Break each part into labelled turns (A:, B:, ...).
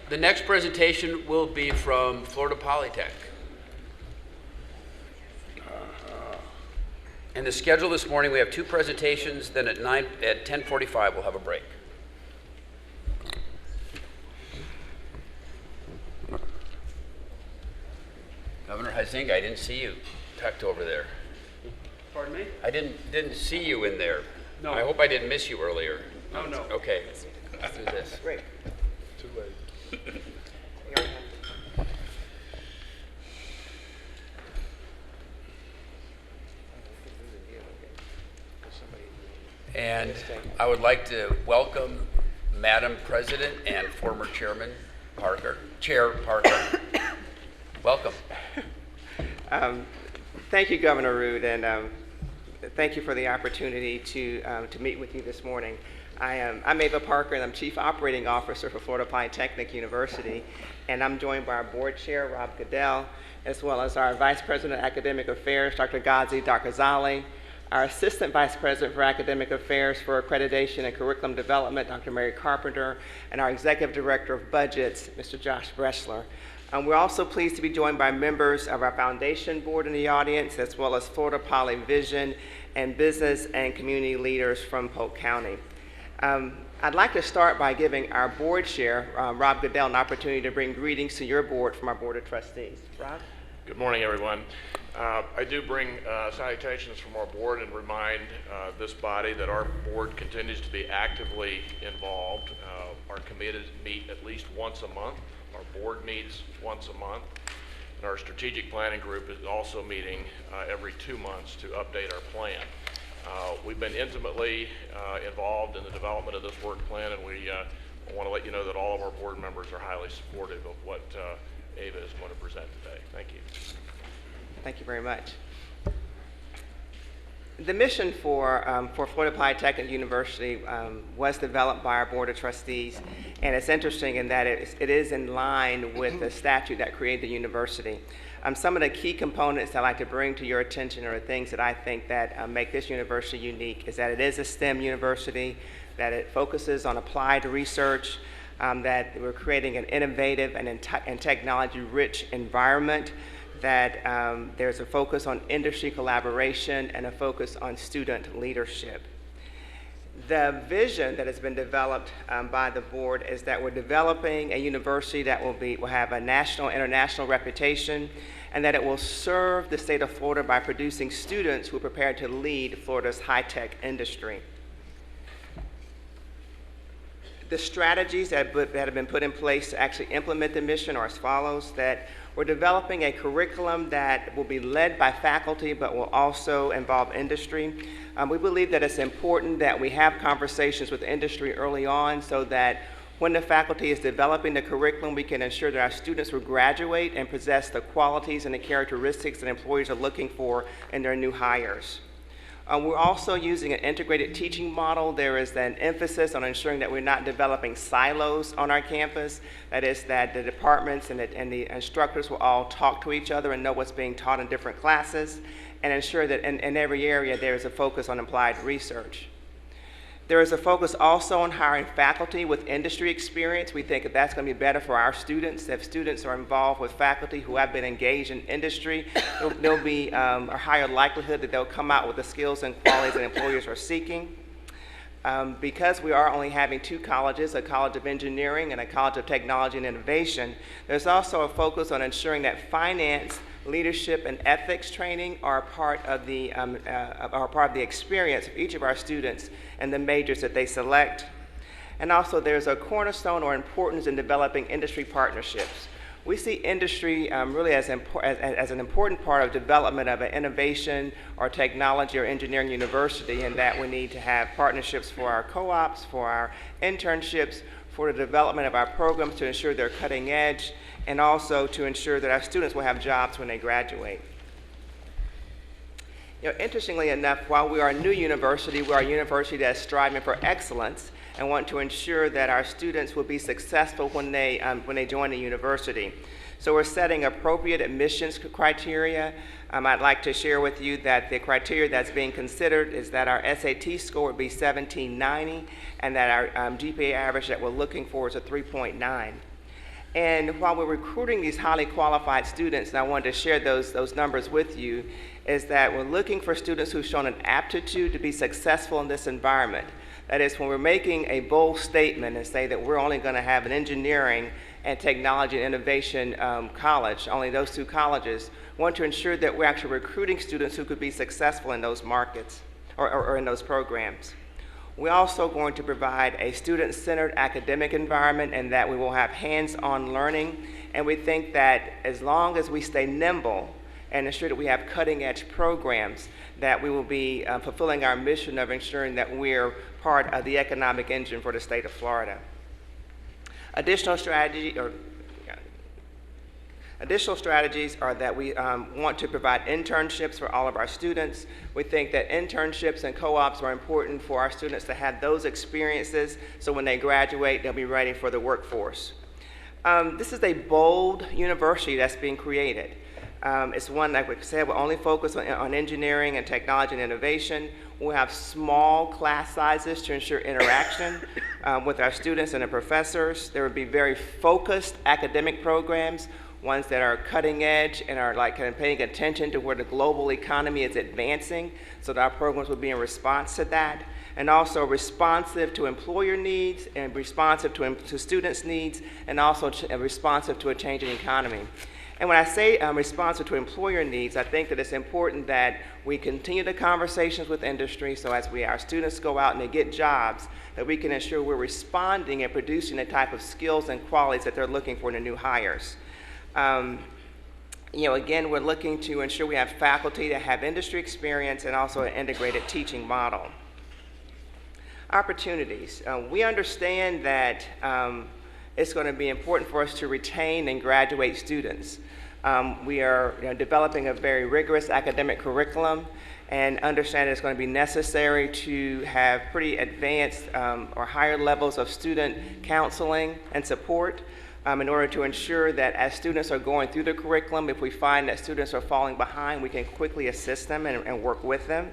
A: The next presentation will be from Florida Polytechnic. And the schedule this morning, we have 2 presentations, then at 10:45 we'll have a break. Governor Huizenga, I didn't see you tucked over there.
B: Pardon me?
A: I didn't see you in there.
B: No.
A: I hope I didn't miss you earlier.
B: No, no.
A: Okay, let's do this.
C: Great.
B: Too late.
A: And I would like to welcome Madam President and former Chairman Chair Parker. Welcome.
C: Thank you, Governor Rood, and thank you for the opportunity to meet with you this morning. I'm Ava Parker, and I'm Chief Operating Officer for Florida Polytechnic University, and I'm joined by our Board Chair, Rob Goodell, as well as our Vice President of Academic Affairs, Dr. Ghazi Darkazali, our Assistant Vice President for Academic Affairs for Accreditation and Curriculum Development, Dr. Mary Carpenter, and our Executive Director of Budgets, Mr. Josh Bressler. We're also pleased to be joined by members of our Foundation Board in the audience, as well as Florida Poly Vision and business and community leaders from Polk County. I'd like to start by giving our Board Chair, Rob Goodell, an opportunity to bring greetings to your board from our Board of Trustees. Rob?
D: Good morning, everyone. I do bring salutations from our board and remind this body that our board continues to be actively involved. Our committees meet at least once a month. Our board meets once a month. And our strategic planning group is also meeting every 2 months to update our plan. We've been intimately involved in the development of this work plan, and we want to let you know that all of our board members are highly supportive of what Ava is going to present today. Thank you.
C: Thank you very much. The mission for Florida Polytechnic University was developed by our Board of Trustees, and it's interesting in that it is in line with the statute that created the university. Some of the key components I'd like to bring to your attention are the things that I think that make this university unique, is that it is a STEM university, that it focuses on applied research, that we're creating an innovative and technology-rich environment, that there's a focus on industry collaboration and a focus on student leadership. The vision that has been developed by the board is that we're developing a university that will have a national, international reputation, and that it will serve the state of Florida by producing students who are prepared to lead Florida's high-tech industry. The strategies that have been put in place to actually implement the mission are as follows: that we're developing a curriculum that will be led by faculty but will also involve industry. We believe that it's important that we have conversations with industry early on so that when the faculty is developing the curriculum, we can ensure that our students will graduate and possess the qualities and the characteristics that employers are looking for in their new hires. We're also using an integrated teaching model. There is an emphasis on ensuring that we're not developing silos on our campus. That is, that the departments and the instructors will all talk to each other and know what's being taught in different classes, and ensure that in every area there is a focus on applied research. There is a focus also on hiring faculty with industry experience. We think that that's going to be better for our students. If students are involved with faculty who have been engaged in industry, there'll be a higher likelihood that they'll come out with the skills and qualities that employers are seeking. Because we are only having 2 colleges, a College of Engineering and a College of Technology and Innovation, there's also a focus on ensuring that finance, leadership, and ethics training are part of the experience of each of our students and the majors that they select. And also there's a cornerstone or importance in developing industry partnerships. We see industry really as an important part of development of an innovation or technology or engineering university, and that we need to have partnerships for our co-ops, for our internships, for the development of our programs to ensure they're cutting edge, and also to ensure that our students will have jobs when they graduate. Interestingly enough, while we are a new university, we are a university that's striving for excellence and want to ensure that our students will be successful when they join the university. So we're setting appropriate admissions criteria. I'd like to share with you that the criteria that's being considered is that our SAT score would be 1790, and that our GPA average that we're looking for is a 3.9. And while we're recruiting these highly qualified students, and I wanted to share those numbers with you, is that we're looking for students who've shown an aptitude to be successful in this environment. That is, when we're making a bold statement and say that we're only going to have an engineering and technology and innovation college, only those two colleges, we want to ensure that we're actually recruiting students who could be successful in those markets or in those programs. We're also going to provide a student-centered academic environment, and that we will have hands-on learning. And we think that as long as we stay nimble and ensure that we have cutting-edge programs, that we will be fulfilling our mission of ensuring that we're part of the economic engine for the state of Florida. Additional strategies are that we want to provide internships for all of our students. We think that internships and co-ops are important for our students to have those experiences, so when they graduate, they'll be ready for the workforce. This is a bold university that's being created. It's one, like we said, will only focus on engineering and technology and innovation. We'll have small class sizes to ensure interaction with our students and the professors. There will be very focused academic programs, ones that are cutting edge and are like kind of paying attention to where the global economy is advancing, so that our programs will be in response to that, and also responsive to employer needs and responsive to students' needs, and also responsive to a changing economy. And when I say responsive to employer needs, I think that it's important that we continue the conversations with industry, so as our students go out and they get jobs, that we can ensure we're responding and producing the type of skills and qualities that they're looking for in the new hires. Again, we're looking to ensure we have faculty that have industry experience and also an integrated teaching model. Opportunities. We understand that it's going to be important for us to retain and graduate students. We are developing a very rigorous academic curriculum, and understand it's going to be necessary to have pretty advanced or higher levels of student counseling and support in order to ensure that as students are going through the curriculum, if we find that students are falling behind, we can quickly assist them and work with them.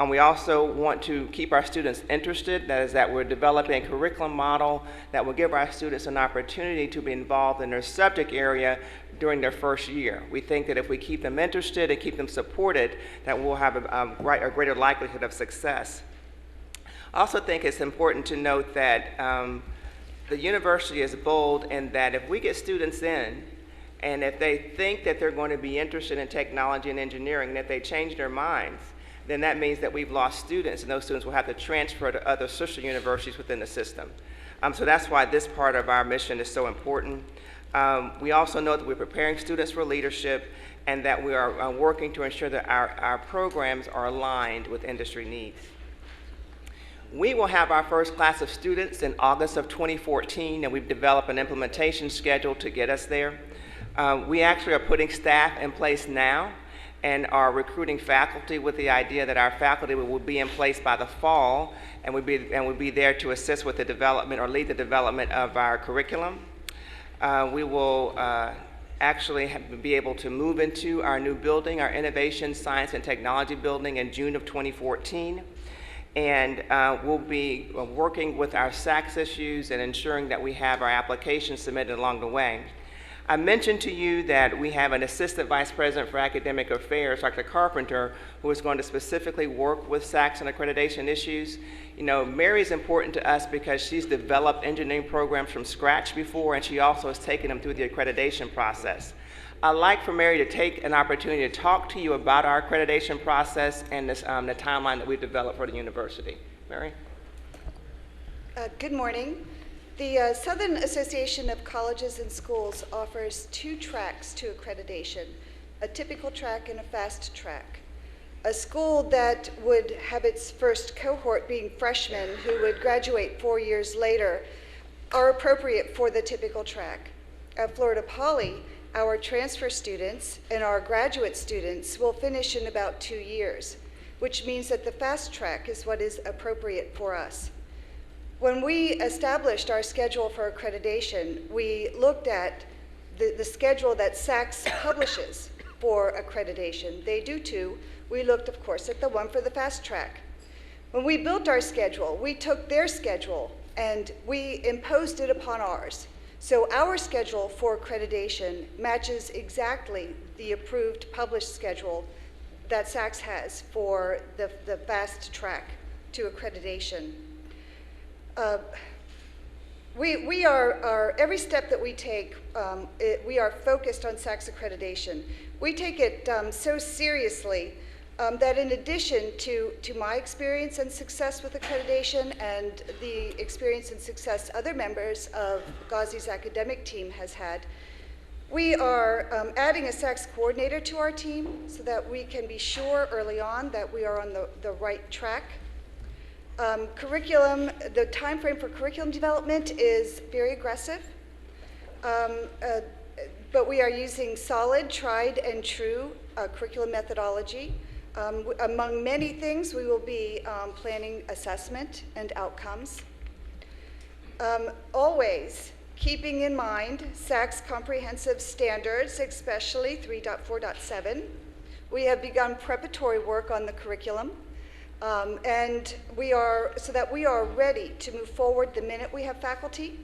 C: We also want to keep our students interested. That is, that we're developing a curriculum model that will give our students an opportunity to be involved in their subject area during their first year. We think that if we keep them interested and keep them supported, that we'll have a greater likelihood of success. I also think it's important to note that the university is bold in that if we get students in, and if they think that they're going to be interested in technology and engineering, and if they change their minds, then that means that we've lost students, and those students will have to transfer to other sister universities within the system. So that's why this part of our mission is so important. We also know that we're preparing students for leadership, and that we are working to ensure that our programs are aligned with industry needs. We will have our first class of students in August of 2014, and we've developed an implementation schedule to get us there. We actually are putting staff in place now and are recruiting faculty with the idea that our faculty will be in place by the fall, and will be there to assist with the development or lead the development of our curriculum. We will actually be able to move into our new building, our Innovation, Science, and Technology building, in June of 2014. And we'll be working with our SACS issues and ensuring that we have our applications submitted along the way. I mentioned to you that we have an Assistant Vice President for Academic Affairs, Dr. Carpenter, who is going to specifically work with SACS and accreditation issues. Mary is important to us because she's developed engineering programs from scratch before, and she also has taken them through the accreditation process. I'd like for Mary to take an opportunity to talk to you about our accreditation process and this, the timeline that we've developed for the university. Mary?
E: Good morning. The Southern Association of Colleges and Schools offers 2 tracks to accreditation, a typical track and a fast track. A school that would have its first cohort being freshmen who would graduate 4 years later are appropriate for the typical track. At Florida Poly, our transfer students and our graduate students will finish in about 2 years, which means that the fast track is what is appropriate for us. When we established our schedule for accreditation, we looked at the schedule that SACS publishes for accreditation. They do too. We looked, of course, at the one for the fast track. When we built our schedule, we took their schedule and we imposed it upon ours. So our schedule for accreditation matches exactly the approved published schedule that SACS has for the fast track to accreditation. We are every step that we take, we are focused on SACS accreditation. We take it so seriously that in addition to my experience and success with accreditation and the experience and success other members of Ghazi's academic team has had, we are adding a SACS coordinator to our team so that we can be sure early on that we are on the right track. Curriculum, the time frame for curriculum development is very aggressive, but we are using solid, tried and true curriculum methodology. Among many things, we will be planning assessment and outcomes. Always keeping in mind SACS comprehensive standards, especially 3.4.7. We have begun preparatory work on the curriculum, and so that we are ready to move forward the minute we have faculty.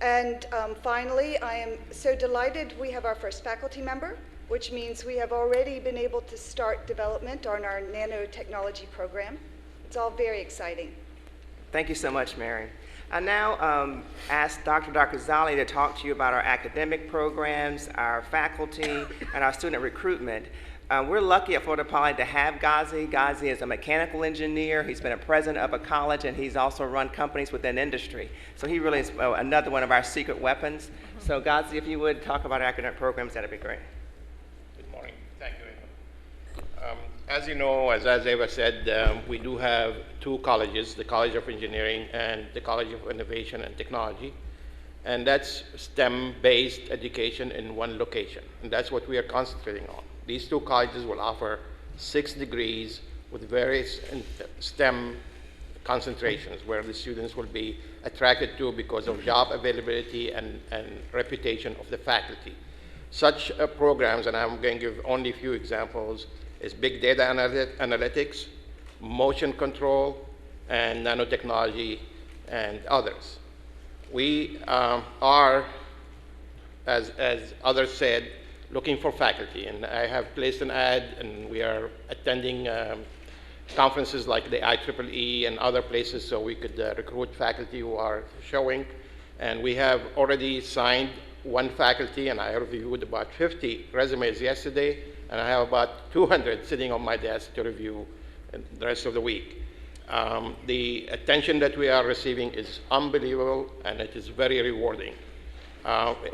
E: And finally, I am so delighted we have our first faculty member, which means we have already been able to start development on our nanotechnology program. It's all very exciting.
C: Thank you so much, Mary. I now ask Dr. Darkazali to talk to you about our academic programs, our faculty, and our student recruitment. We're lucky at Florida Poly to have Ghazi. Ghazi is a mechanical engineer. He's been a president of a college, and he's also run companies within industry. So he really is another one of our secret weapons. So Ghazi, if you would talk about our academic programs, that'd be great.
F: Good morning. Thank you, Eva. As you know, as Eva said, we do have two colleges, the College of Engineering and the College of Innovation and Technology. And that's STEM-based education in one location. And that's what we are concentrating on. These two colleges will offer 6 degrees with various STEM concentrations where the students will be attracted to because of job availability and reputation of the faculty. Such programs, and I'm going to give only a few examples, is big data analytics, motion control, and nanotechnology, and others. We are, as others said, looking for faculty, and I have placed an ad, and we are attending conferences like the IEEE and other places so we could recruit faculty who are showing. And we have already signed one faculty, and I reviewed about 50 resumes yesterday, and I have about 200 sitting on my desk to review the rest of the week. The attention that we are receiving is unbelievable, and it is very rewarding.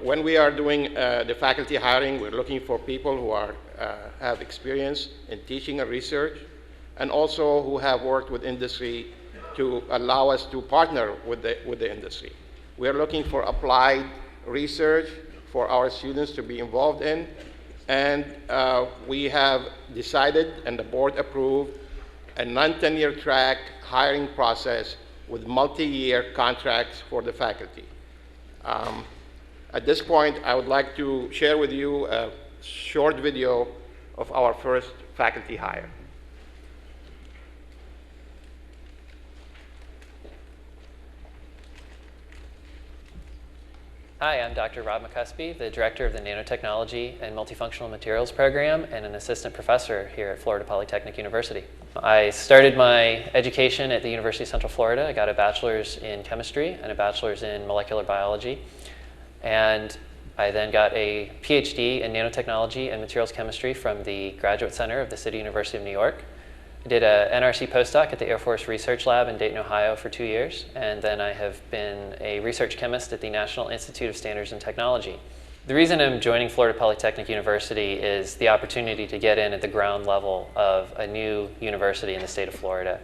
F: When we are doing the faculty hiring, we're looking for people who have experience in teaching and research, and also who have worked with industry to allow us to partner with the industry. We are looking for applied research for our students to be involved in, and we have decided, and the board approved, a non-tenure track hiring process with multi-year contracts for the faculty. At this point, I would like to share with you a short video of our first faculty hire.
G: Hi, I'm Dr. Rob McCuspy, the Director of the Nanotechnology and Multifunctional Materials Program and an Assistant Professor here at Florida Polytechnic University. I started my education at the University of Central Florida. I got a bachelor's in chemistry and a bachelor's in molecular biology. And I then got a PhD in nanotechnology and materials chemistry from the Graduate Center of the City University of New York. I did an NRC postdoc at the Air Force Research Lab in Dayton, Ohio for 2 years, and then I have been a research chemist at the National Institute of Standards and Technology. The reason I'm joining Florida Polytechnic University is the opportunity to get in at the ground level of a new university in the state of Florida.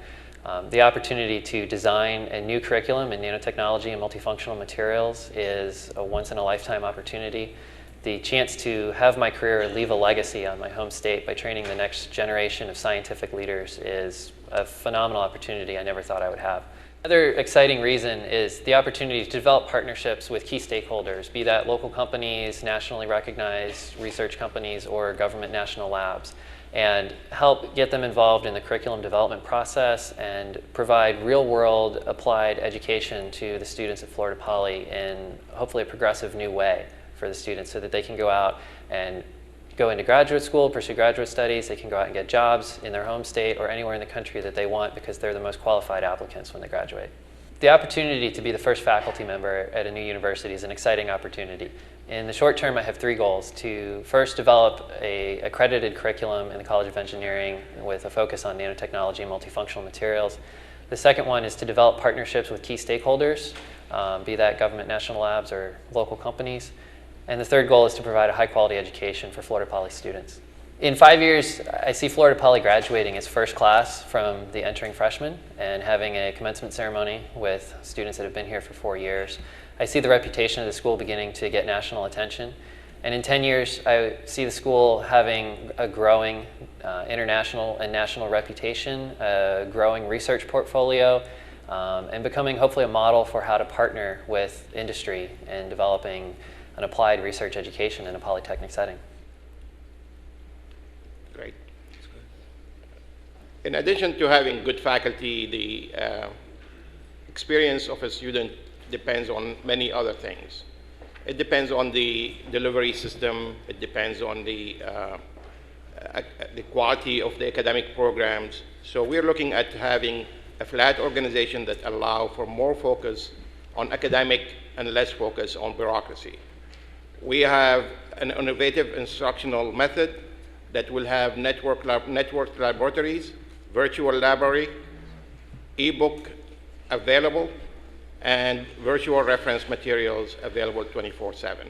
G: The opportunity to design a new curriculum in nanotechnology and multifunctional materials is a once-in-a-lifetime opportunity. The chance to have my career leave a legacy on my home state by training the next generation of scientific leaders is a phenomenal opportunity I never thought I would have. Another exciting reason is the opportunity to develop partnerships with key stakeholders, be that local companies, nationally recognized research companies, or government national labs, and help get them involved in the curriculum development process and provide real-world applied education to the students at Florida Poly in hopefully a progressive new way for the students so that they can go out and go into graduate school, pursue graduate studies, they can go out and get jobs in their home state or anywhere in the country that they want because they're the most qualified applicants when they graduate. The opportunity to be the first faculty member at a new university is an exciting opportunity. In the short term, I have 3 goals: to first develop an accredited curriculum in the College of Engineering with a focus on nanotechnology and multifunctional materials. The second one is to develop partnerships with key stakeholders, be that government national labs or local companies. And the third goal is to provide a high-quality education for Florida Poly students. In 5 years, I see Florida Poly graduating as first class from the entering freshmen and having a commencement ceremony with students that have been here for 4 years. I see the reputation of the school beginning to get national attention. And in 10 years, I see the school having a growing international and national reputation, a growing research portfolio, and becoming hopefully a model for how to partner with industry in developing an applied research education in a polytechnic setting.
F: Great. In addition to having good faculty, the experience of a student depends on many other things. It depends on the delivery system. It depends on the quality of the academic programs. So we're looking at having a flat organization that allow for more focus on academic and less focus on bureaucracy. We have an innovative instructional method that will have networked laboratories, virtual library, ebook available, and virtual reference materials available 24/7.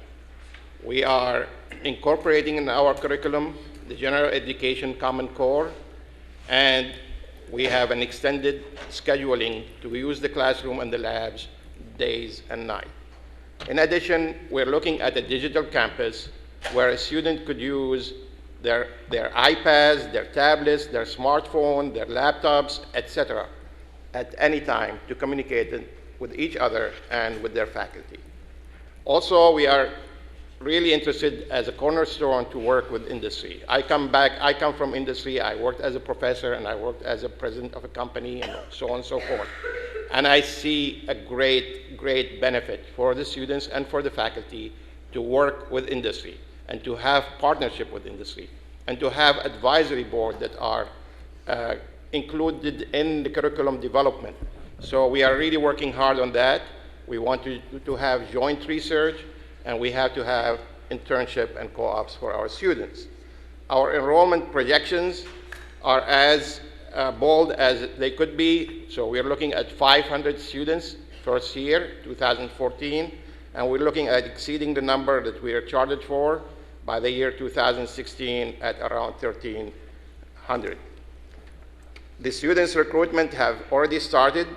F: We are incorporating in our curriculum the general education common core, and we have an extended scheduling to use the classroom and the labs days and night. In addition, we're looking at a digital campus where a student could use their iPads, their tablets, their smartphone, their laptops, etc., at any time to communicate with each other and with their faculty. Also, we are really interested as a cornerstone to work with industry. I come from industry. I worked as a professor and I worked as a president of a company and so on and so forth. And I see a great benefit for the students and for the faculty to work with industry and to have partnership with industry and to have advisory board that are included in the curriculum development. So we are really working hard on that. We want to have joint research, and we have to have internship and co-ops for our students. Our enrollment projections are as bold as they could be. So we're looking at 500 students first year, 2014, and we're looking at exceeding the number that we are charted for by the year 2016 at around 1,300. The students' recruitment have already started,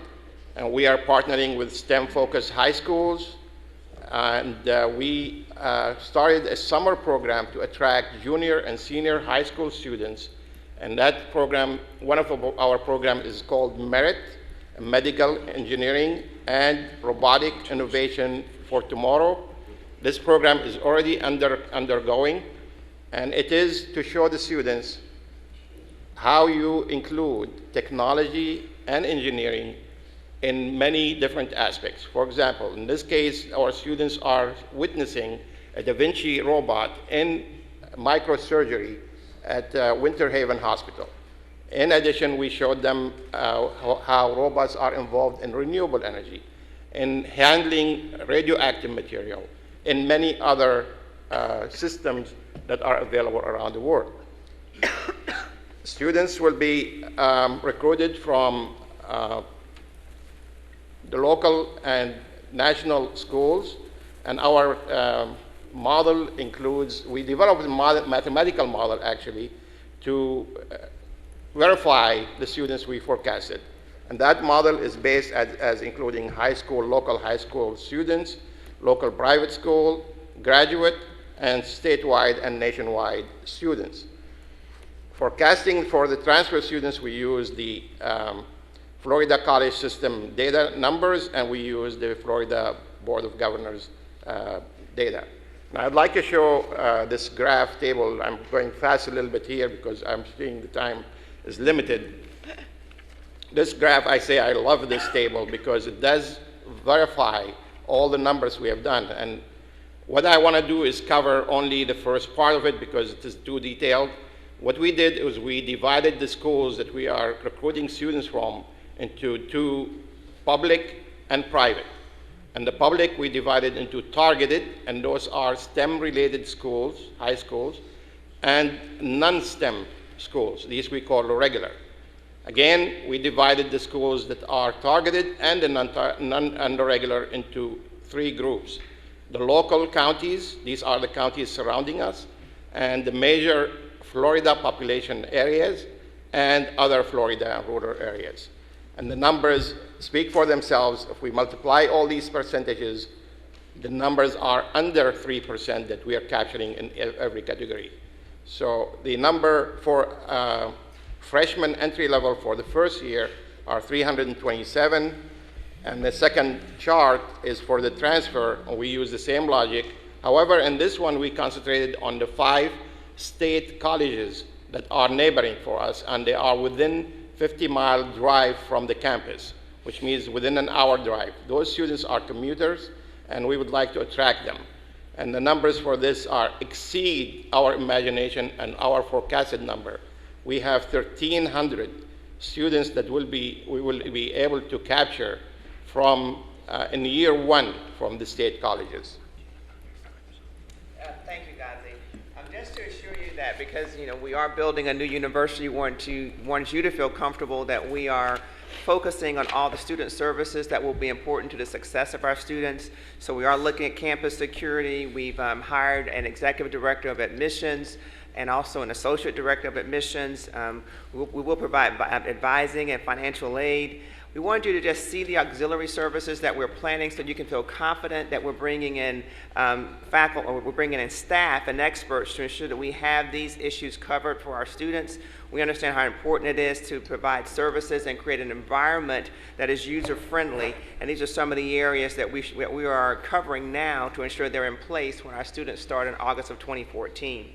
F: and we are partnering with STEM-focused high schools, and we started a summer program to attract junior and senior high school students. And that program, one of our programs is called MERIT, Medical Engineering and Robotic Innovation for Tomorrow. This program is already undergoing, and it is to show the students how you include technology and engineering in many different aspects. For example, in this case, our students are witnessing a Da Vinci robot in microsurgery at Winter Haven Hospital. In addition, we showed them how robots are involved in renewable energy, in handling radioactive material, in many other systems that are available around the world. Students will be recruited from the local and national schools, and our model includes, we developed a mathematical model actually to verify the students we forecasted. And that model is based as including high school, local high school students, local private school, graduate, and statewide and nationwide students. Forecasting for the transfer students, we use the Florida college system data numbers, and we use the Florida Board of Governors data. Now, I'd like to show this graph table. I'm going fast a little bit here because I'm seeing the time is limited. This graph, I say I love this table because it does verify all the numbers we have done. And what I want to do is cover only the first part of it because it is too detailed. What we did is we divided the schools that we are recruiting students from into two, public and private. And the public we divided into targeted, and those are STEM-related schools, high schools, and non-STEM schools. These we call regular. Again, we divided the schools that are targeted and the non-regular into three groups. The local counties, these are the counties surrounding us, and the major Florida population areas, and other Florida rural areas. And the numbers speak for themselves. If we multiply all these percentages, the numbers are under 3% that we are capturing in every category. So the number for freshman entry level for the first year are 327, and the second chart is for the transfer, and we use the same logic. However, in this one, we concentrated on the 5 state colleges that are neighboring for us, and they are within 50-mile drive from the campus, which means within an hour drive. Those students are commuters, and we would like to attract them. And the numbers for this are exceed our imagination and our forecasted number. We have 1,300 students that we will be able to capture from in year one from the state colleges.
C: Thank you, Ghazi. Just to assure you that because we are building a new university, want you to feel comfortable that we are focusing on all the student services that will be important to the success of our students. So we are looking at campus security. We've hired an executive director of admissions and also an associate director of admissions. We will provide advising and financial aid. We want you to just see the auxiliary services that we're planning so you can feel confident that we're bringing in faculty, or we're bringing in staff and experts to ensure that we have these issues covered for our students. We understand how important it is to provide services and create an environment that is user-friendly, and these are some of the areas that we are covering now to ensure they're in place when our students start in August of 2014.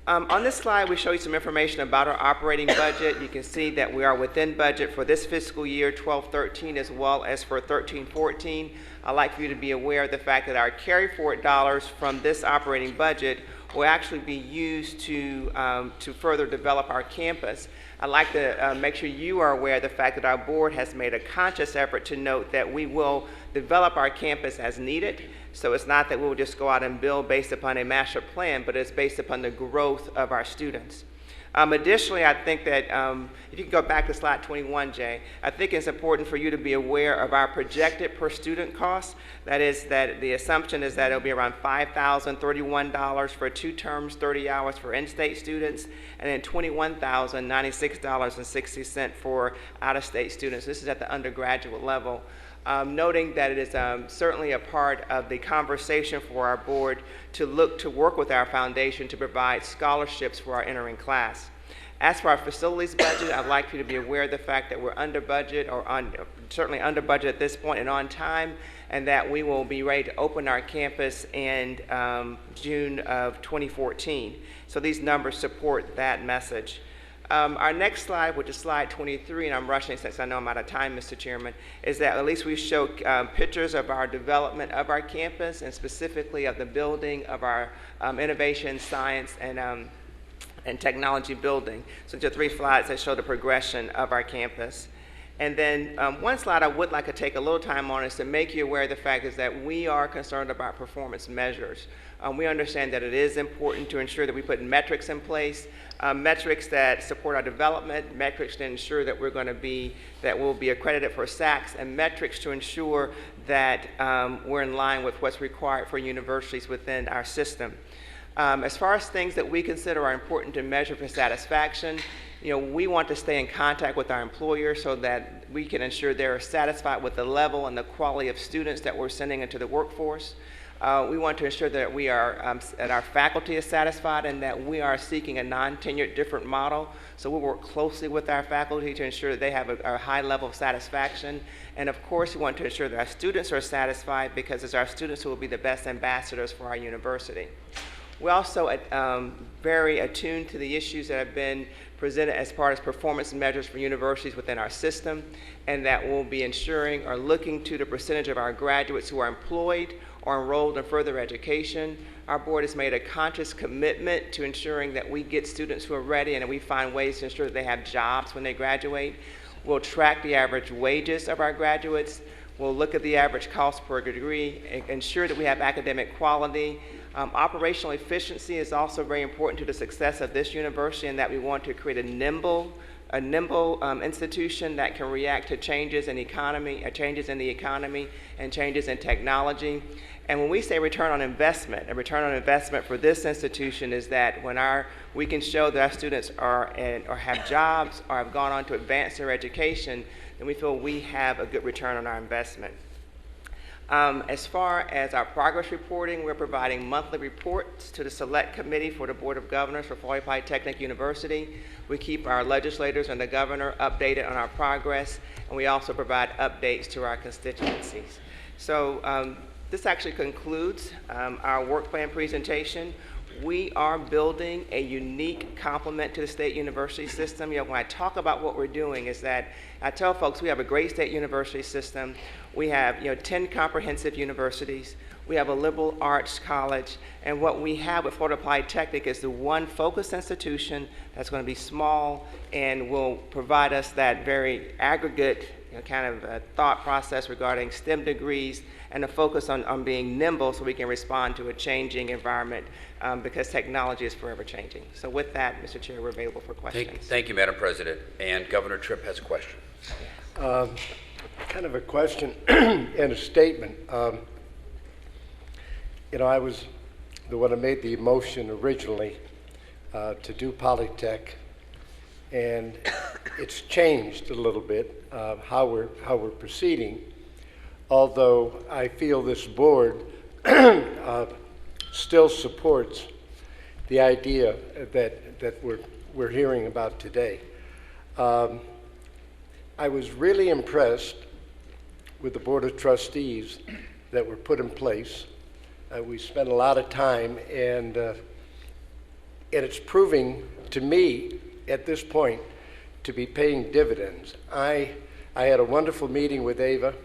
C: On this slide, we show you some information about our operating budget. You can see that we are within budget for this fiscal year, 12-13, as well as for 13-14. I'd like for you to be aware of the fact that our carry-forward dollars from this operating budget will actually be used to further develop our campus. I'd like to make sure you are aware of the fact that our board has made a conscious effort to note that we will develop our campus as needed. So it's not that we'll just go out and build based upon a master plan, but it's based upon the growth of our students. Additionally, I think that if you can go back to slide 21, Jay, I think it's important for you to be aware of our projected per student costs. That is that the assumption is that it'll be around $5,031 for 2 terms, 30 hours for in-state students, and then $21,096.60 for out-of-state students. This is at the undergraduate level. Noting that it is certainly a part of the conversation for our board to look to work with our foundation to provide scholarships for our entering class. As for our facilities budget, I'd like you to be aware of the fact that we're under budget, or certainly under budget at this point and on time, and that we will be ready to open our campus in June of 2014. So these numbers support that message. Our next slide, which is slide 23, and I'm rushing since I know I'm out of time, Mr. Chairman, is that at least we show pictures of our development of our campus and specifically of the building of our innovation, science, and technology building. So just 3 slides that show the progression of our campus. And then one slide I would like to take a little time on is to make you aware of the fact is that we are concerned about performance measures. We understand that it is important to ensure that we put metrics in place, metrics that support our development, metrics to ensure that we'll be accredited for SACs, and metrics to ensure that we're in line with what's required for universities within our system. As far as things that we consider are important to measure for satisfaction, we want to stay in contact with our employers so that we can ensure they're satisfied with the level and the quality of students that we're sending into the workforce. We want to ensure that that our faculty is satisfied and that we are seeking a non-tenured different model. So we'll work closely with our faculty to ensure that they have a high level of satisfaction. And of course, we want to ensure that our students are satisfied, because it's our students who will be the best ambassadors for our university. We're also very attuned to the issues that have been presented as part of performance measures for universities within our system, and that will be ensuring or looking to the percentage of our graduates who are employed or enrolled in further education. Our board has made a conscious commitment to ensuring that we get students who are ready and that we find ways to ensure that they have jobs when they graduate. We'll track the average wages of our graduates. We'll look at the average cost per degree and ensure that we have academic quality. Operational efficiency is also very important to the success of this university, in that we want to create a nimble institution that can react to changes in the economy and changes in technology. And when we say return on investment, a return on investment for this institution is that when we can show that our students or have jobs or have gone on to advance their education, then we feel we have a good return on our investment. As far as our progress reporting, we're providing monthly reports to the Select Committee for the Board of Governors for Florida Polytechnic University. We keep our legislators and the governor updated on our progress, and we also provide updates to our constituencies. So this actually concludes our work plan presentation. We are building a unique complement to the state university system. When I talk about what we're doing, is that I tell folks we have a great state university system. We have 10 comprehensive universities. We have a liberal arts college. And what we have with Florida Polytechnic is the one focused institution that's going to be small and will provide us that very aggregate kind of thought process regarding STEM degrees, and a focus on being nimble so we can respond to a changing environment, because technology is forever changing. So with that, Mr. Chair, we're available for questions.
A: Thank you, Madam President. And Governor Tripp has a question.
H: Kind of a question and a statement. I was the one who made the motion originally to do Polytech, and it's changed a little bit how we're proceeding. Although I feel this board still supports the idea that we're hearing about today. I was really impressed with the Board of Trustees that were put in place. We spent a lot of time, and it's proving to me at this point to be paying dividends. I had a wonderful meeting with Ava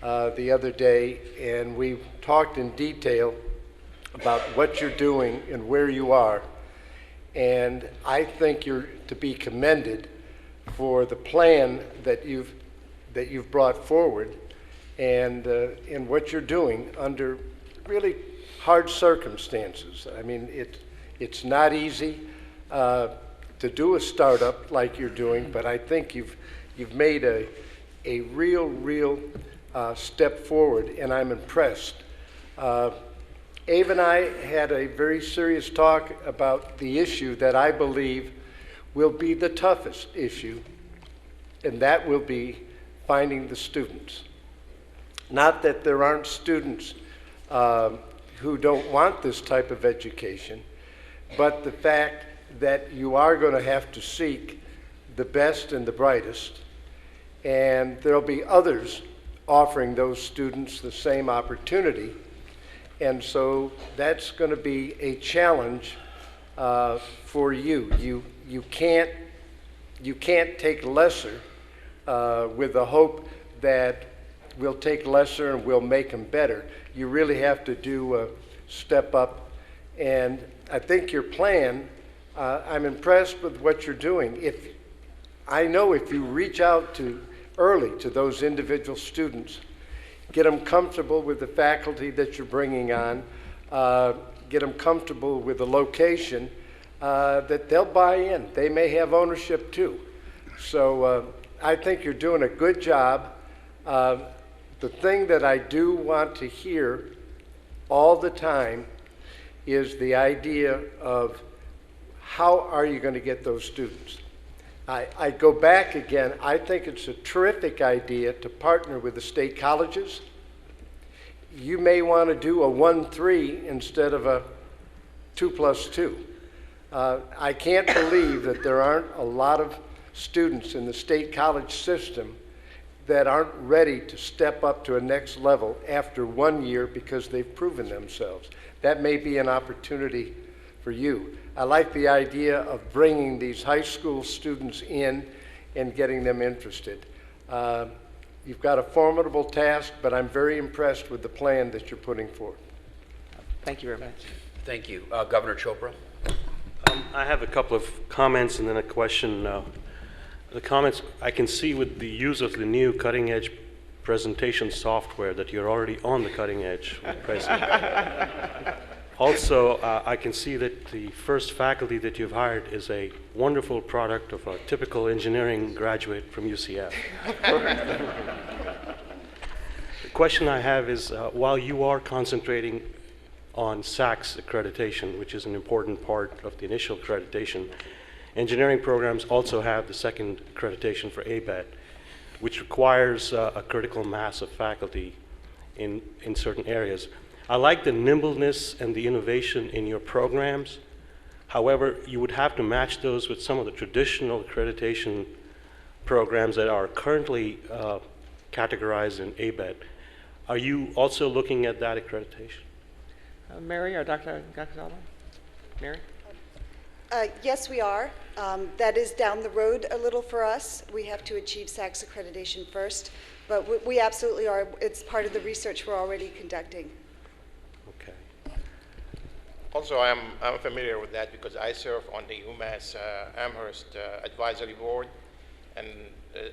H: the other day, and we talked in detail about what you're doing and where you are. And I think you're to be commended for the plan that you've brought forward, and in what you're doing under really hard circumstances. I mean, it's not easy to do a startup like you're doing, but I think you've made a real step forward, and I'm impressed. Ava and I had a very serious talk about the issue that I believe will be the toughest issue, and that will be finding the students. Not that there aren't students who don't want this type of education, but the fact that you are going to have to seek the best and the brightest, and there'll be others offering those students the same opportunity. And so that's going to be a challenge for you. You can't take lesser with the hope that we'll take lesser and we'll make them better. You really have to do a step up. And I think your plan, I'm impressed with what you're doing. I know if you reach out early to those individual students, get them comfortable with the faculty that you're bringing on, get them comfortable with the location, that they'll buy in. They may have ownership too. So I think you're doing a good job. The thing that I do want to hear all the time is the idea of how are you going to get those students? I go back again. I think it's a terrific idea to partner with the state colleges. you may want to do a 1-3 instead of a 2+2. I can't believe that there aren't a lot of students in the state college system that aren't ready to step up to a next level after 1 year because they've proven themselves. That may be an opportunity for you. I like the idea of bringing these high school students in and getting them interested. You've got a formidable task, but I'm very impressed with the plan that you're putting forth.
C: Thank you very much.
A: Thank you. Governor Chopra?
I: I have a couple of comments and then a question. The comments, I can see with the use of the new cutting-edge presentation software that you're already on the cutting edge with President. Also, I can see that the first faculty that you've hired is a wonderful product of a typical engineering graduate from UCF. The question I have is, while you are concentrating on SACS accreditation, which is an important part of the initial accreditation, engineering programs also have the second accreditation for ABET, which requires a critical mass of faculty in certain areas. I like the nimbleness and the innovation in your programs. However, you would have to match those with some of the traditional accreditation programs that are currently categorized in ABET. Are you also looking at that accreditation?
C: Mary or Dr. Gonzalo? Mary?
E: Yes, we are. That is down the road a little for us. We have to achieve SACS accreditation first, but we absolutely are. It's part of the research we're already conducting.
I: Okay.
F: Also, I'm familiar with that because I serve on the UMass Amherst Advisory Board and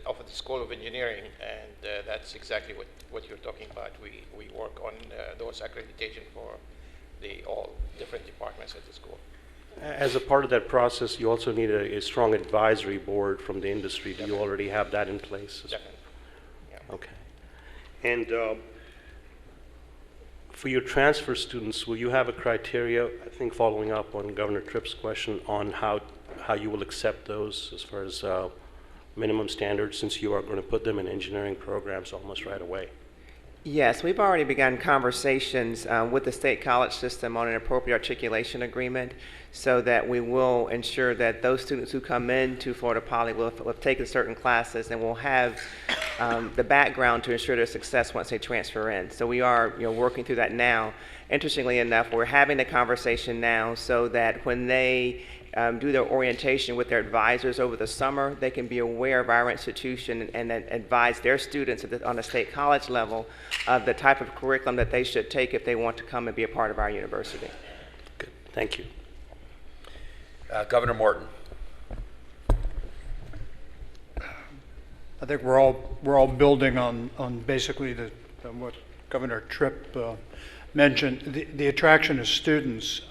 F: of the School of Engineering, and that's exactly what you're talking about. We work on those accreditation for all different departments at the school.
I: As a part of that process, you also need a strong advisory board from the industry. Do you already have that in place?
F: Definitely. Yeah.
I: Okay. And for your transfer students, will you have a criteria, I think following up on Governor Tripp's question, on how you will accept those as far as minimum standards, since you are going to put them in engineering programs almost right away?
C: Yes, we've already begun conversations with the state college system on an appropriate articulation agreement so that we will ensure that those students who come into Florida Poly will have taken certain classes and will have the background to ensure their success once they transfer in. So we are working through that now. Interestingly enough, we're having the conversation now so that when they do their orientation with their advisors over the summer, they can be aware of our institution and advise their students on the state college level of the type of curriculum that they should take if they want to come and be a part of our university.
I: Good. Thank you.
A: Governor Morton.
J: I think we're all building on basically what Governor Tripp mentioned. The attraction of students.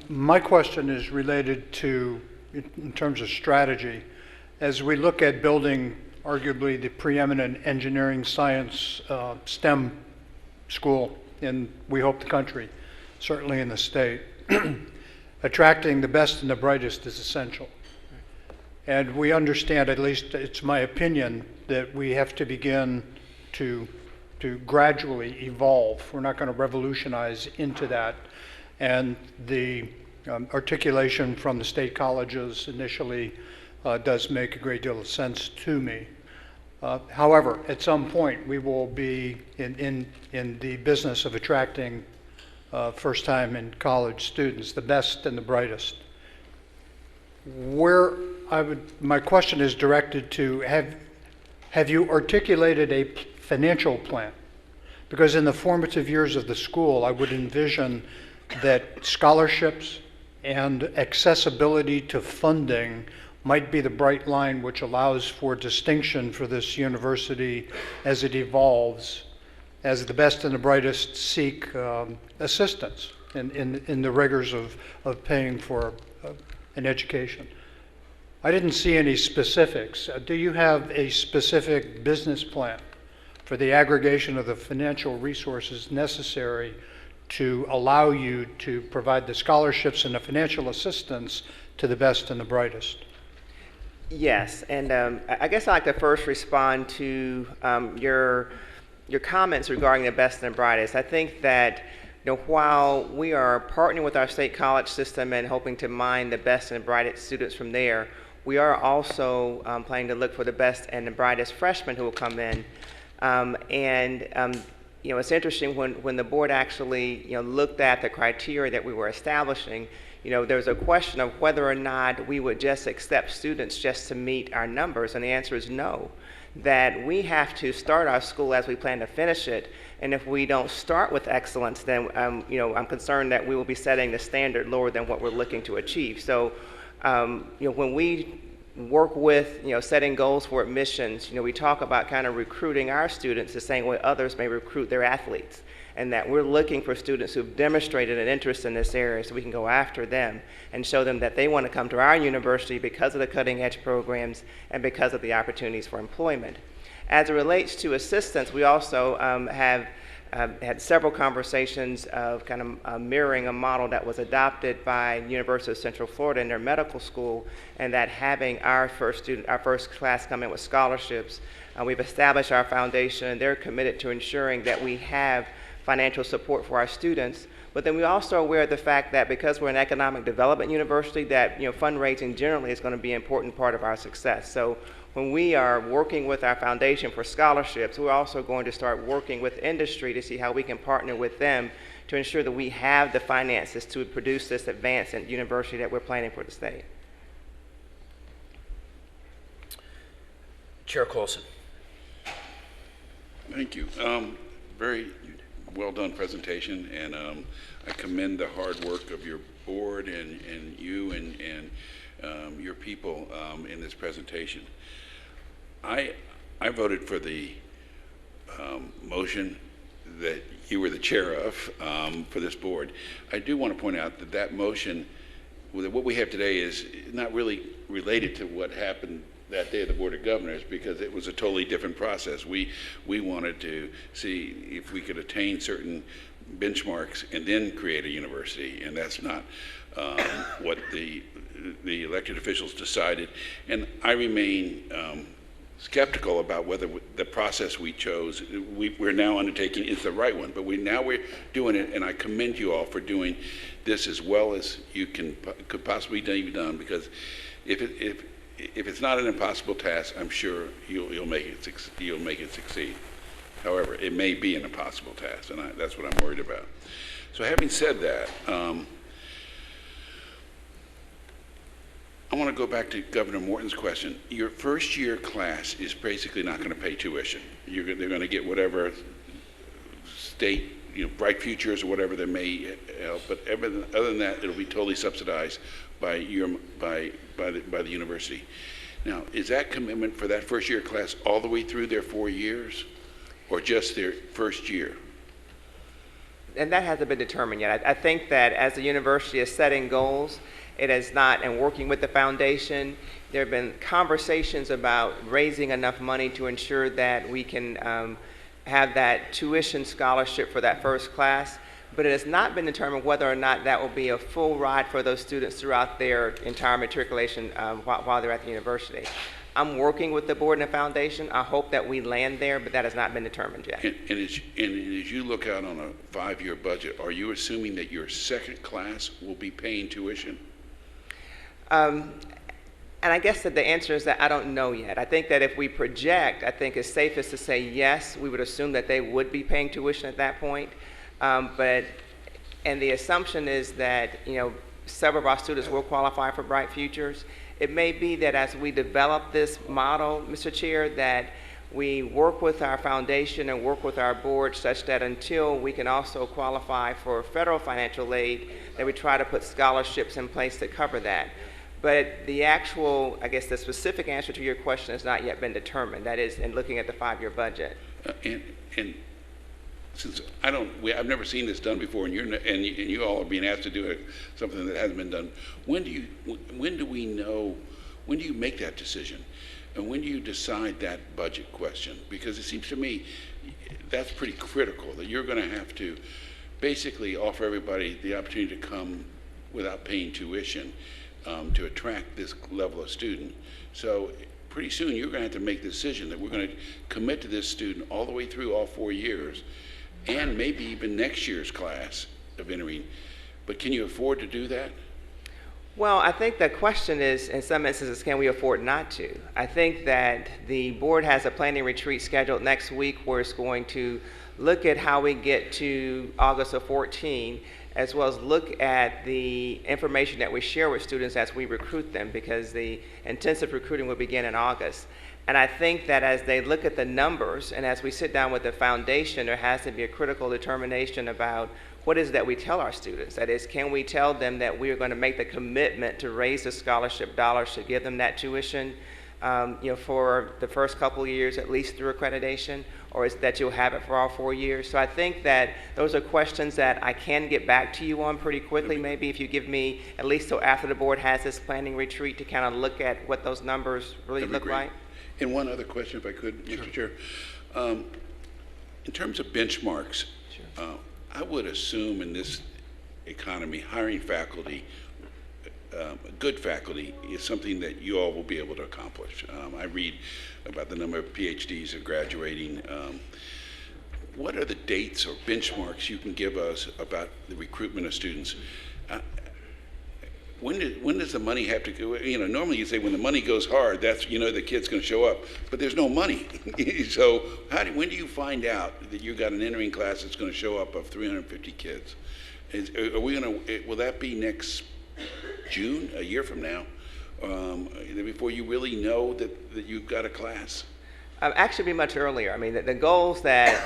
J: My question is related to, in terms of strategy, as we look at building arguably the preeminent engineering, science, STEM school in, we hope, the country, certainly in the state, attracting the best and the brightest is essential. And we understand, at least it's my opinion, that we have to begin to gradually evolve. We're not going to revolutionize into that. And the articulation from the state colleges initially does make a great deal of sense to me. However, at some point, we will be in the business of attracting first-time in college students, the best and the brightest. My question is directed to, have you articulated a financial plan? Because in the formative years of the school, I would envision that scholarships and accessibility to funding might be the bright line which allows for distinction for this university as it evolves, as the best and the brightest seek assistance in the rigors of paying for an education. I didn't see any specifics. Do you have a specific business plan for the aggregation of the financial resources necessary to allow you to provide the scholarships and the financial assistance to the best and the brightest?
C: Yes, and I guess I'd like to first respond to your your comments regarding the best and brightest. I think that while we are partnering with our state college system and hoping to mine the best and brightest students from there, we are also planning to look for the best and the brightest freshmen who will come in. It's interesting when the board actually looked at the criteria that we were establishing. There's a question of whether or not we would just accept students just to meet our numbers, and the answer is no. That we have to start our school as we plan to finish it, and if we don't start with excellence, then I'm concerned that we will be setting the standard lower than what we're looking to achieve. So, when we work with setting goals for admissions, we talk about kind of recruiting our students the same way others may recruit their athletes, and that we're looking for students who've demonstrated an interest in this area so we can go after them and show them that they want to come to our university because of the cutting edge programs and because of the opportunities for employment. As it relates to assistance, we also have had several conversations of kind of mirroring a model that was adopted by University of Central Florida in their medical school, and that having our first class come in with scholarships. We've established our foundation, and they're committed to ensuring that we have financial support for our students. But then we also are aware of the fact that because we're an economic development university, that fundraising generally is going to be an important part of our success. So when we are working with our foundation for scholarships, we're also going to start working with industry to see how we can partner with them to ensure that we have the finances to produce this advanced university that we're planning for the state.
A: Chair Colson.
K: Thank you. Very well done presentation, and I commend the hard work of your board and you and your people in this presentation. I voted for the motion that you were the chair of for this board. I do want to point out that that motion, what we have today, is not really related to what happened that day at the Board of Governors, because it was a totally different process. We wanted to see if we could attain certain benchmarks and then create a university, and that's not what the elected officials decided. And I remain skeptical about whether the process we chose, we're now undertaking, is the right one. But we're doing it, and I commend you all for doing this as well as you could possibly be done, because if it's not an impossible task, I'm sure you'll make it succeed. However, it may be an impossible task, and that's what I'm worried about. So having said that, I want to go back to Governor Morton's question. Your first year class is basically not going to pay tuition. They're going to get whatever state, Bright Futures or whatever they may help, but other than that, it'll be totally subsidized by the university. Now, is that commitment for that first year class all the way through their 4 years, or just their first year?
C: And that hasn't been determined yet. I think that as the university is setting goals, it has not, and working with the foundation, there have been conversations about raising enough money to ensure that we can have that tuition scholarship for that first class. But it has not been determined whether or not that will be a full ride for those students throughout their entire matriculation while they're at the university. I'm working with the board and the foundation. I hope that we land there, but that has not been determined yet.
K: And as you look out on a 5-year budget, are you assuming that your second class will be paying tuition?
C: And I guess that the answer is that I don't know yet. I think that if we project, I think it's safest to say yes, we would assume that they would be paying tuition at that point. And the assumption is that, several of our students will qualify for Bright Futures. It may be that as we develop this model, Mr. Chair, that we work with our foundation and work with our board such that until we can also qualify for federal financial aid, that we try to put scholarships in place to cover that. But the actual, I guess the specific answer to your question has not yet been determined. That is, in looking at the 5-year budget.
K: And since I've never seen this done before, and you all are being asked to do something that hasn't been done. When do we know? When do you make that decision, and when do you decide that budget question? Because it seems to me that's pretty critical. That you're going to have to basically offer everybody the opportunity to come without paying tuition to attract this level of student. So pretty soon you're going to have to make the decision that we're going to commit to this student all the way through all 4 years, and maybe even next year's class of entering. But can you afford to do that?
C: Well, I think the question is, in some instances, can we afford not to? I think that the board has a planning retreat scheduled next week where it's going to look at how we get to August of 14, as well as look at the information that we share with students as we recruit them, because the intensive recruiting will begin in August. And I think that as they look at the numbers and as we sit down with the foundation, there has to be a critical determination about what is it that we tell our students. That is, can we tell them that we are going to make the commitment to raise the scholarship dollars to give them that tuition for the first couple of years, at least through accreditation, or is it that you'll have it for all 4 years? So I think that those are questions that I can get back to you on pretty quickly, maybe if you give me at least till after the board has this planning retreat to kind of look at what those numbers really look like.
K: And one other question, if I could, Mr. Chair. In terms of benchmarks, I would assume in this economy, hiring faculty, good faculty, is something that you all will be able to accomplish. I read about the number of PhDs are graduating. What are the dates or benchmarks you can give us about the recruitment of students? When does the money have to go? Normally you say when the money goes hard, that's, the kid's going to show up, but there's no money. So when do you find out that you got an entering class that's going to show up of 350 kids? Will that be next June, a year from now, before you really know that you've got a class?
C: Actually, be much earlier. I mean, the goals that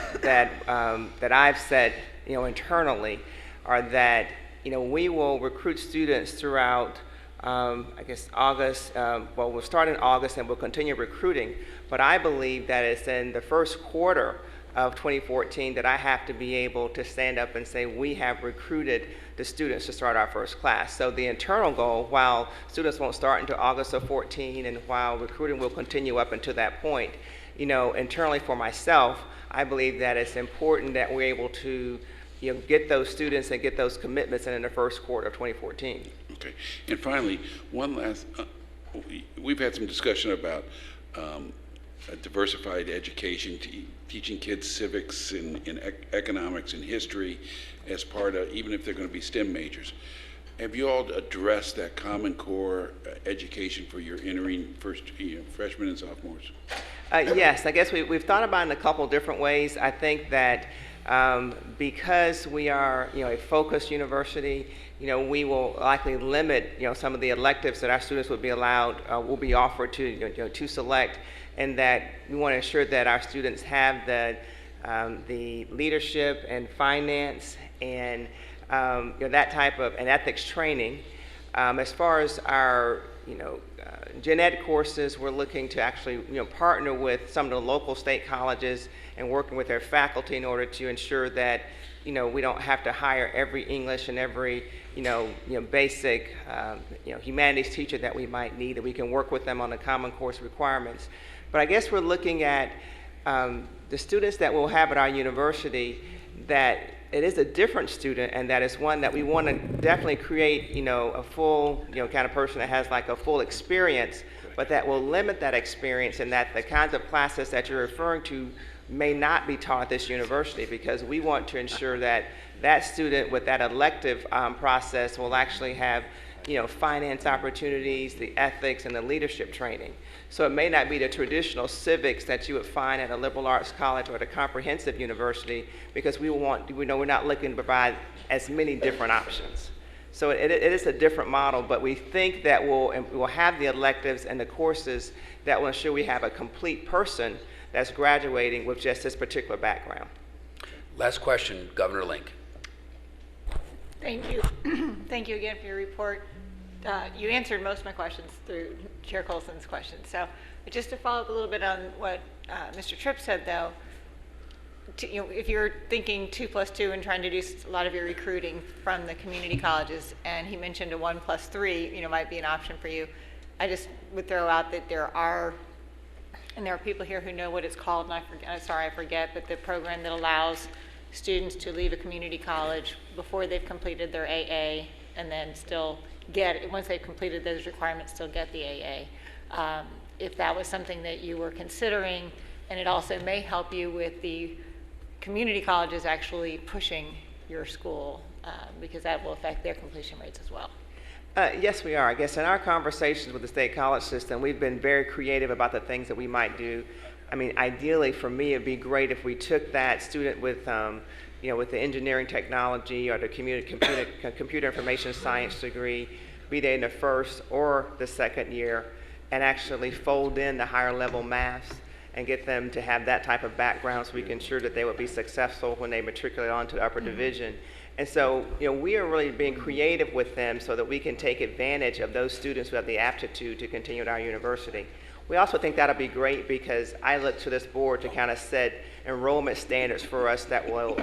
C: I've set, internally, are that we will recruit students throughout, August. We'll start in August and we'll continue recruiting. But I believe that it's in the first quarter of 2014 that I have to be able to stand up and say we have recruited the students to start our first class. So the internal goal, while students won't start until August of 14 and while recruiting will continue up until that point, internally for myself, I believe that it's important that we're able to get those students and get those commitments in the first quarter of 2014.
K: Okay. And finally, one last, we've had some discussion about a diversified education, teaching kids civics and economics and history as part of, even if they're going to be STEM majors. Have you all addressed that Common Core education for your entering freshmen and sophomores?
C: Yes, I guess we've thought about it in a couple different ways. I think that because we are, a focused university, we will likely limit, some of the electives that our students will be allowed, will be offered to select, and that we want to ensure that our students have the leadership and finance and that type of and ethics training. As far as our, gen ed courses, we're looking to actually, partner with some of the local state colleges and working with their faculty in order to ensure that, we don't have to hire every English and every, basic, humanities teacher that we might need, that we can work with them on the Common Course requirements. But I guess we're looking at the students that we'll have at our university, that it is a different student, and that is one that we want to definitely create, a full, kind of person that has like a full experience, but that will limit that experience, and that the kinds of classes that you're referring to may not be taught at this university, because we want to ensure that that student with that elective process will actually have, finance opportunities, the ethics, and the leadership training. So it may not be the traditional civics that you would find at a liberal arts college or at a comprehensive university, because we know we're not looking to provide as many different options. So it is a different model, but we think that we'll have the electives and the courses that will ensure we have a complete person that's graduating with just this particular background.
A: Last question, Governor Link.
L: Thank you. Thank you again for your report. You answered most of my questions through Chair Colson's questions. So just to follow up a little bit on what Mr. Tripp said, though, if you're thinking 2+2 and trying to do a lot of your recruiting from the community colleges, and he mentioned a 1+3, might be an option for you. I just would throw out that there are people here who know what it's called, and I forget, but the program that allows students to leave a community college before they've completed their AA, and then still get, once they've completed those requirements, still get the AA. if that was something that you were considering, and it also may help you with the community colleges actually pushing your school, because that will affect their completion rates as well.
C: Yes, we are. I guess in our conversations with the state college system, we've been very creative about the things that we might do. I mean, ideally for me, it'd be great if we took that student with, with the engineering technology or the computer information science degree, be they in the first or the second year, and actually fold in the higher level maths and get them to have that type of background so we can ensure that they would be successful when they matriculate onto the upper division. And so, we are really being creative with them so that we can take advantage of those students who have the aptitude to continue at our university. We also think that'll be great because I look to this board to kind of set enrollment standards for us that will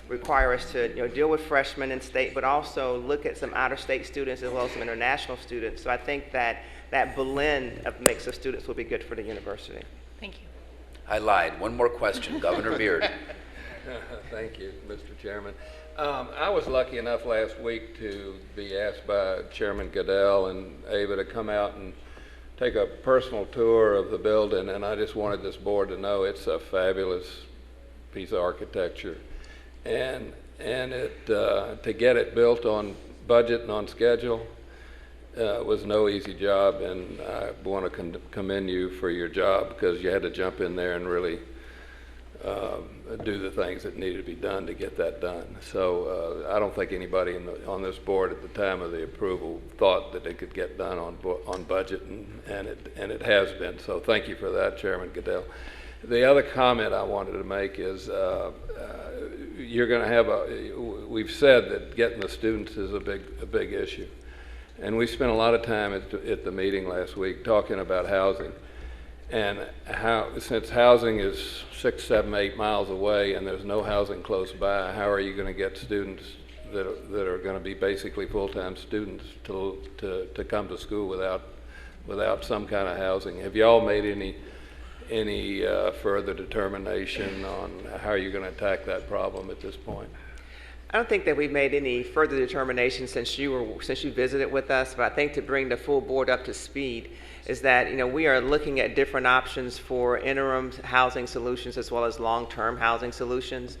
C: require us to deal with freshmen in state, but also look at some out-of-state students as well as some international students. So I think that that blend of mix of students will be good for the university.
L: Thank you.
A: I lied. One more question, Governor Beard.
M: Thank you, Mr. Chairman. I was lucky enough last week to be asked by Chairman Goodell and Ava to come out and take a personal tour of the building, and I just wanted this board to know it's a fabulous piece of architecture, and it to get it built on budget and on schedule was no easy job, and I want to commend you for your job because you had to jump in there and really do the things that needed to be done to get that done. So I don't think anybody on this board at the time of the approval thought that it could get done on budget, and it has been. So thank you for that, Chairman Goodell. The other comment I wanted to make is you're going to have we've said that getting the students is a big issue, and we spent a lot of time at the meeting last week talking about housing. And since housing is 6, 7, 8 miles away and there's no housing close by, how are you going to get students that are going to be basically full-time students to come to school without some kind of housing? Have y'all made any further determination on how you're going to attack that problem at this point?
C: I don't think that we've made any further determination since you visited with us, but I think to bring the full board up to speed is that we are looking at different options for interim housing solutions as well as long-term housing solutions.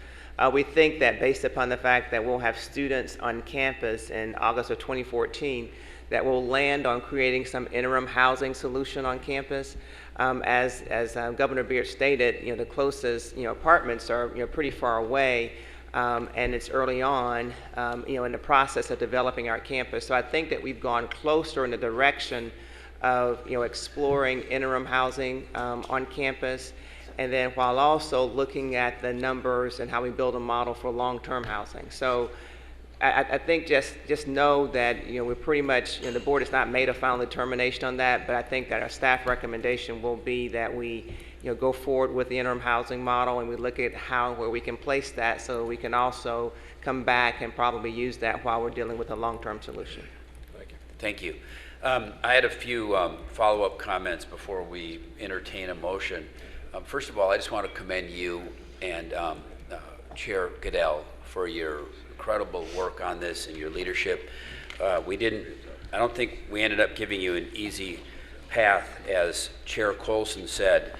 C: We think that based upon the fact that we'll have students on campus in August of 2014 that will land on creating some interim housing solution on campus. As Governor Beard stated, the closest apartments are pretty far away. And it's early on, in the process of developing our campus. So I think that we've gone closer in the direction of, exploring interim housing on campus, and then while also looking at the numbers and how we build a model for long-term housing. So I think just know that, we're pretty much, the board has not made a final determination on that, but I think that our staff recommendation will be that we go forward with the interim housing model, and we look at where we can place that so we can also come back and probably use that while we're dealing with a long-term solution.
A: Thank you. Thank you. I had a few follow-up comments before we entertain a motion. First of all, I just want to commend you and Chair Goodell for your incredible work on this and your leadership. I don't think we ended up giving you an easy path, as Chair Colson said.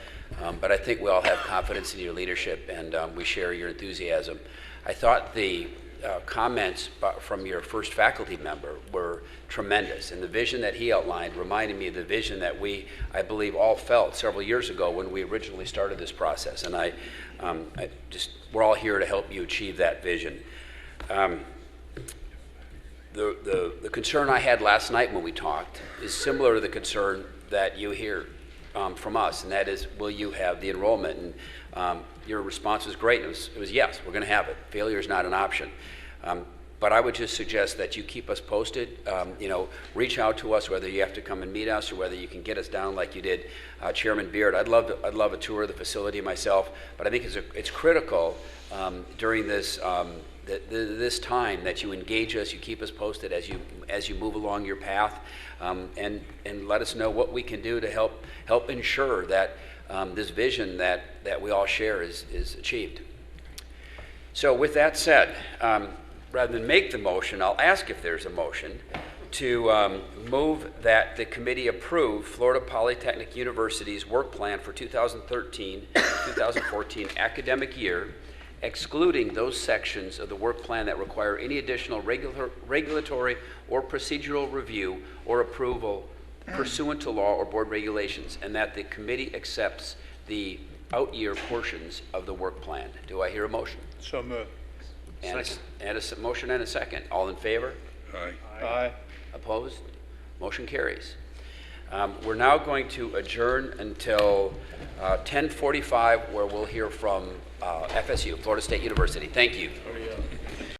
A: But I think we all have confidence in your leadership, and we share your enthusiasm. I thought the comments from your first faculty member were tremendous, and the vision that he outlined reminded me of the vision that I believe, all felt several years ago when we originally started this process. And we're all here to help you achieve that vision. The concern I had last night when we talked is similar to the concern that you hear from us, and that is, will you have the enrollment? And your response was great. It was yes, we're going to have it. Failure is not an option. But I would just suggest that you keep us posted. Reach out to us, whether you have to come and meet us or whether you can get us down like you did, Chairman Beard. I'd love a tour of the facility myself. But I think it's critical during this time that you engage us, you keep us posted as you move along your path, and let us know what we can do to help ensure that this vision that we all share is achieved. So with that said, rather than make the motion, I'll ask if there's a motion to move that the committee approve Florida Polytechnic University's work plan for 2013-2014 academic year, excluding those sections of the work plan that require any additional regulatory or procedural review or approval pursuant to law or board regulations, and that the committee accepts the out-year portions of the work plan. Do I hear a motion?
J: So moved.
A: And a motion and a second. All in favor?
K: Aye.
J: Aye.
A: Opposed? Motion carries. We're now going to adjourn until 10:45, where we'll hear from FSU, Florida State University. Thank you.